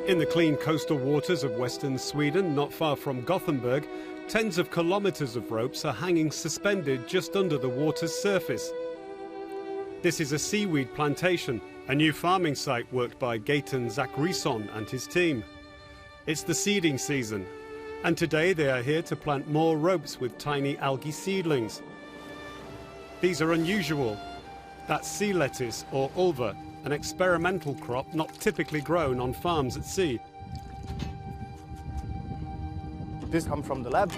In the clean coastal waters of western Sweden, not far from Gothenburg, tens of kilometres of ropes are hanging suspended just under the water's surface. This is a seaweed plantation, a new farming site worked by Gaten Zachrisson and his team. It's the seeding season, and today they are here to plant more ropes with tiny algae seedlings. These are unusual. That's sea lettuce, or Ulva, an experimental crop not typically grown on farms at sea. This comes from the lab.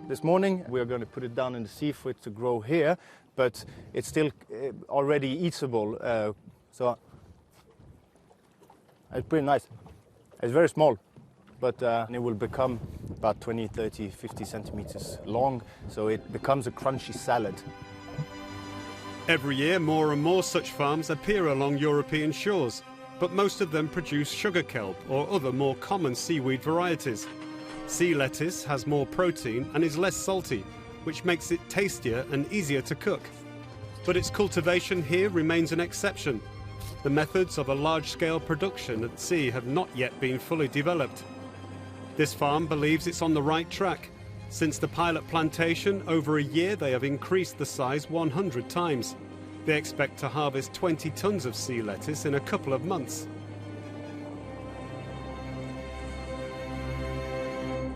This morning we are going to put it down in the sea for it to grow here, but it's still already eatable, so it's pretty nice. It's very small, but it will become about 20, 30, 50 centimeters long, so it becomes a crunchy salad. Every year, more and more such farms appear along European shores, but most of them produce sugar kelp or other more common seaweed varieties. Sea lettuce has more protein and is less salty, which makes it tastier and easier to cook. But its cultivation here remains an exception. The methods of a large-scale production at sea have not yet been fully developed. This farm believes it's on the right track. Since the pilot plantation, over a year they have increased the size 100 times. They expect to harvest 20 tons of sea lettuce in a couple of months.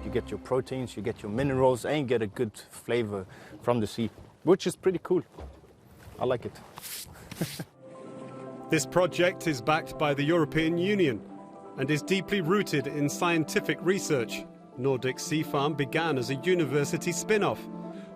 You get your proteins, you get your minerals, and you get a good flavor from the sea, which is pretty cool. I like it. This project is backed by the European Union and is deeply rooted in scientific research. Nordic Sea Farm began as a university spin-off.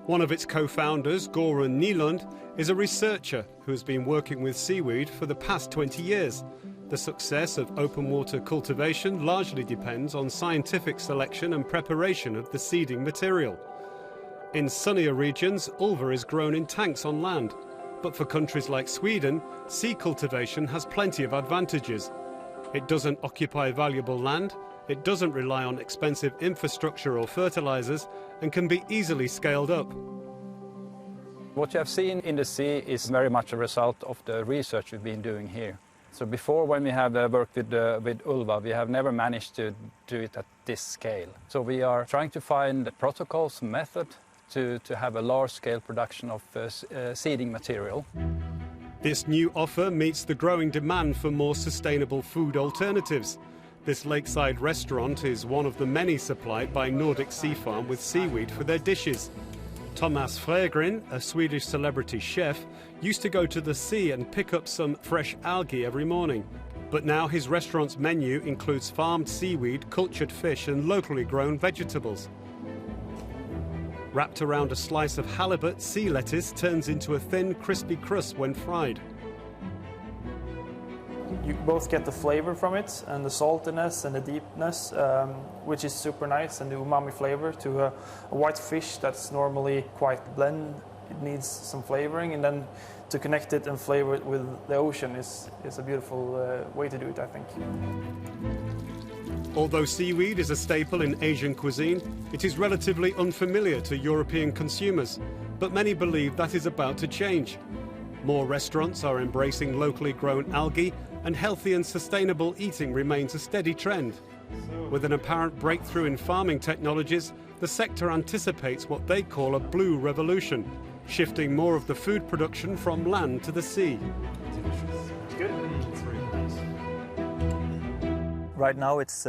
One of its co-founders, Gorun Nylund, is a researcher who has been working with seaweed for the past 20 years. The success of open water cultivation largely depends on scientific selection and preparation of the seeding material. In sunnier regions, Ulva is grown in tanks on land. But for countries like Sweden, sea cultivation has plenty of advantages. It doesn't occupy valuable land, it doesn't rely on expensive infrastructure or fertilizers, and can be easily scaled up. What you have seen in the sea is very much a result of the research we've been doing here. So before, when we have worked with Ulva, we have never managed to do it at this scale. So we are trying to find protocols, method to have a large-scale production of seeding material. This new offer meets the growing demand for more sustainable food alternatives. This lakeside restaurant is one of the many supplied by Nordic Sea Farm with seaweed for their dishes. Thomas Fregrin, a Swedish celebrity chef, used to go to the sea and pick up some fresh algae every morning. But now his restaurant's menu includes farmed seaweed, cultured fish and locally grown vegetables. Wrapped around a slice of halibut, sea lettuce turns into a thin, crispy crust when fried. You both get the flavor from it and the saltiness and the deepness, which is super nice, and the umami flavor to a white fish that's normally quite bland. It needs some flavoring, and then to connect it and flavor it with the ocean is a beautiful way to do it, I think. Although seaweed is a staple in Asian cuisine, it is relatively unfamiliar to European consumers, but many believe that is about to change. More restaurants are embracing locally grown algae, and healthy and sustainable eating remains a steady trend. With an apparent breakthrough in farming technologies, the sector anticipates what they call a blue revolution, shifting more of the food production from land to the sea. Right now it's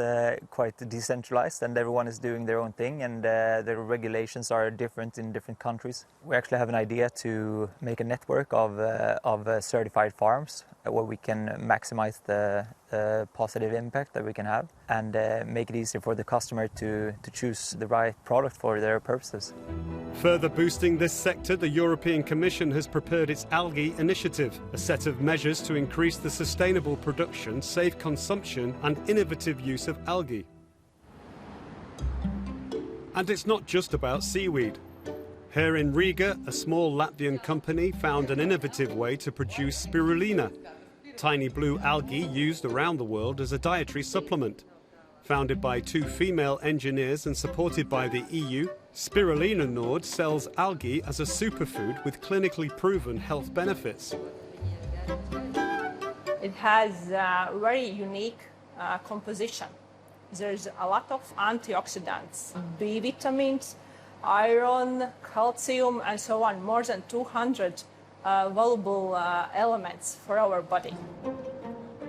quite decentralized and everyone is doing their own thing, and the regulations are different in different countries. We actually have an idea to make a network of certified farms where we can maximize the positive impact that we can have and make it easier for the customer to choose the right product for their purposes. Further boosting this sector, the European Commission has prepared its Algae Initiative, a set of measures to increase the sustainable production, safe consumption and innovative use of algae. And it's not just about seaweed. Here in Riga, a small Latvian company found an innovative way to produce spirulina, tiny blue algae used around the world as a dietary supplement. Founded by two female engineers and supported by the EU, Spirulina Nord sells algae as a superfood with clinically proven health benefits. It has a very unique composition. There's a lot of antioxidants, B vitamins, iron, calcium, and so on, more than 200 valuable elements for our body.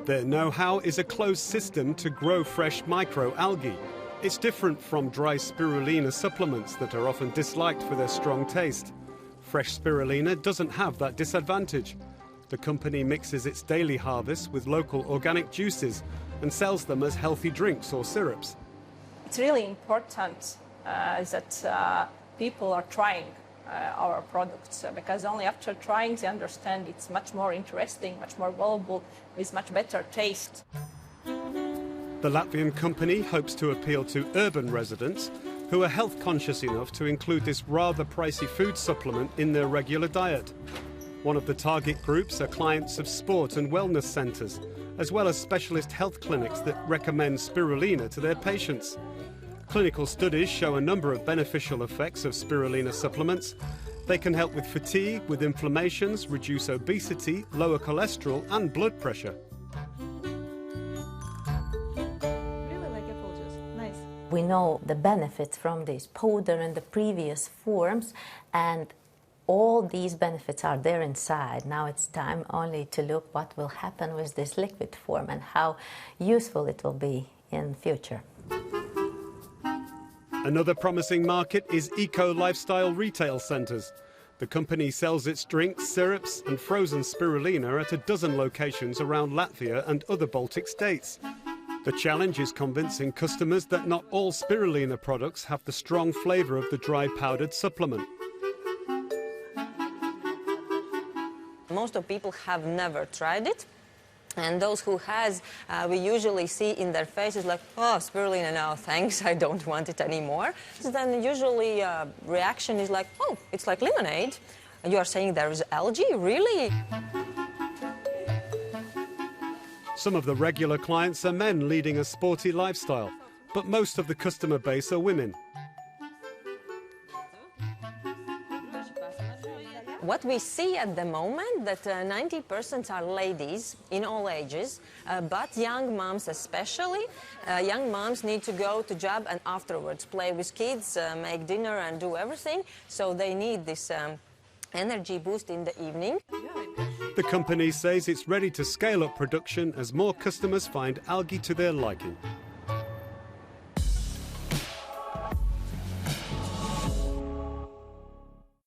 Their know-how is a closed system to grow fresh microalgae. It's different from dry spirulina supplements that are often disliked for their strong taste. Fresh spirulina doesn't have that disadvantage. The company mixes its daily harvest with local organic juices and sells them as healthy drinks or syrups. It's really important that people are trying our products because only after trying they understand it's much more interesting, much more valuable, with much better taste. The Latvian company hopes to appeal to urban residents who are health conscious enough to include this rather pricey food supplement in their regular diet. One of the target groups are clients of sport and wellness centres, as well as specialist health clinics that recommend spirulina to their patients. Clinical studies show a number of beneficial effects of spirulina supplements. They can help with fatigue, with inflammations, reduce obesity, lower cholesterol and blood pressure. Really like apple juice. Nice. We know the benefits from this powder and the previous forms, and all these benefits are there inside. Now it's time only to look what will happen with this liquid form and how useful it will be in future. Another promising market is eco-lifestyle retail centres. The company sells its drinks, syrups and frozen spirulina at a dozen locations around Latvia and other Baltic states. The challenge is convincing customers that not all spirulina products have the strong flavour of the dry powdered supplement. Most of people have never tried it. And those who has, we usually see in their faces like, oh, spirulina, no, thanks, I don't want it anymore. So then usually reaction is like, oh, it's like lemonade. And you are saying there is algae, really? Some of the regular clients are men leading a sporty lifestyle, but most of the customer base are women. What we see at the moment that 90% are ladies in all ages, but young moms especially. Young moms need to go to job and afterwards play with kids, make dinner and do everything. So they need this energy boost in the evening. The company says it's ready to scale up production as more customers find algae to their liking.